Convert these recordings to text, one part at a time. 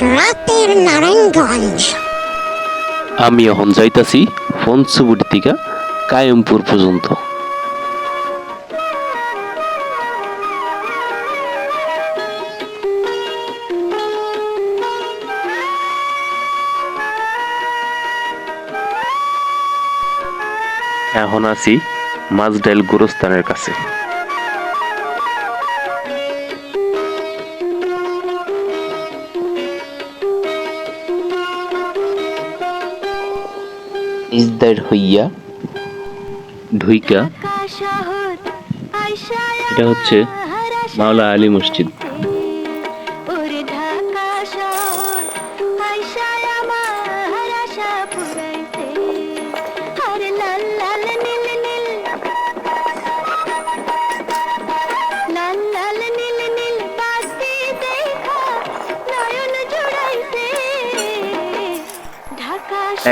রাতের নারায়ণগঞ্জ। আমি এখন যাইতাছি পঞ্চবটি থেকে কায়েমপুর পর্যন্ত। এখন আছি মাঝডাইল গোরস্থানের কাছে। ইজদার হইয়া ঢুইকা এটা হচ্ছে মাওলা আলী মসজিদ।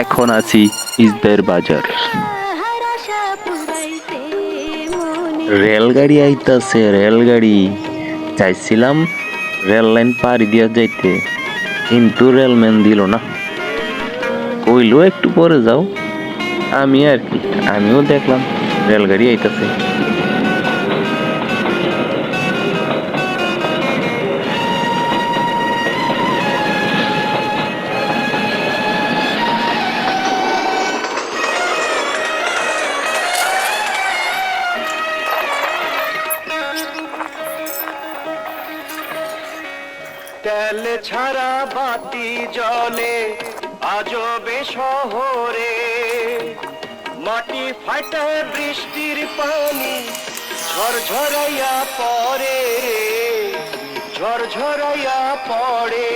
এখন আছি ইজদার বাজার। রেলগাড়ি আইতাছে, রেলগাড়ি। চাইছিলাম রেল লাইন পাড়ি দিয়া যাইতে, কিন্তু রেলম্যান দিল না, কইলো একটু পরে যাও। আমিও দেখলাম রেলগাড়ি আইতাছে। তেল ছাড়া বাতি জলে আজবে শহরে, মাটি ফাটে বৃষ্টির পানি ঝরঝরাইয়া পড়ে, ঝরঝরাইয়া পড়ে।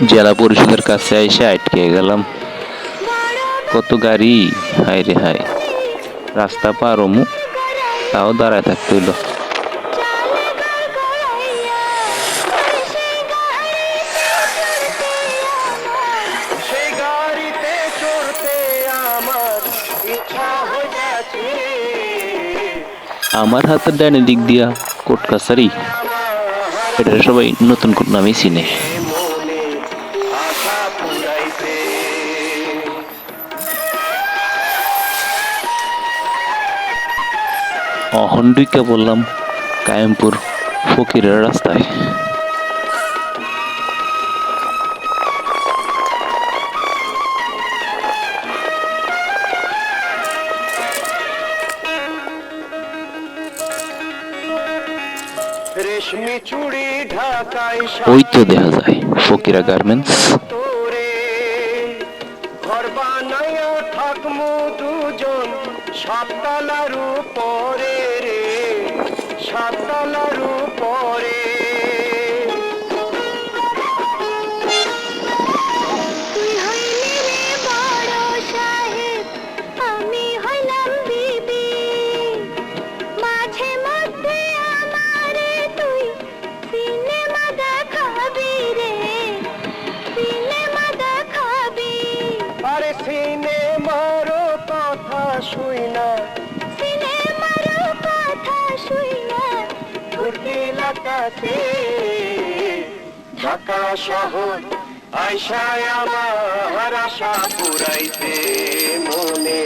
জেলা পরিষদের কাছে এসে আটকে গেলাম। কত গাড়ি, হায় রে হায়। রাস্তা পার হমু, তাও দাঁড়ায় থাকতে হইল। সেই গাড়িতে চড়তে আমার ইচ্ছা হইয়াছে। আমার হাতের ডাইনে দিক দিয়া কোর্ট কাছারি, এটা সবাই নতুন কোর্ট নামেই চিনে। মনে আশা পুরাইতে অহন ঢুইকা বললাম কায়েমপুর ফকিরের রাস্তায়। রেশমি চুড়ি ঢাকায় ওই তো দেখা যায় ফকিরা গার্মেন্টস। তোরে ঘর বানাইয়া থাকমু দুজন সাততলার উপরে রে, সাততলার উপরে। তুই হইলি রে বড় সাহেব, আমি হইলাম বিবি। মাঝে মধ্যে আমারে তুই সিনেমা দেখাবি রে, সিনেমা দেখাবি। আরে সিনেমারও কথা শুই না, সিনেমার কথা শুই না, ঘুরতিল আকাশে ঢাকা শহর আয়সায় আমার আশা পুরাইতে, মনে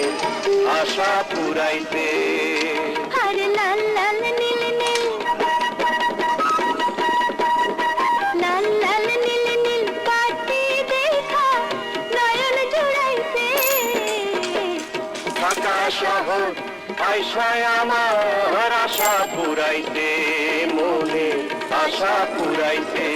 আশা পুরাইতে। আর লাল লাল নীল নীল, লাল লাল নীল নীল বাতি দেখা নয়ন জুড়াইছে। ঢাকা শহর আয়সায় আমার আশা পুরাইতে, মনে আশা পুরাইতে।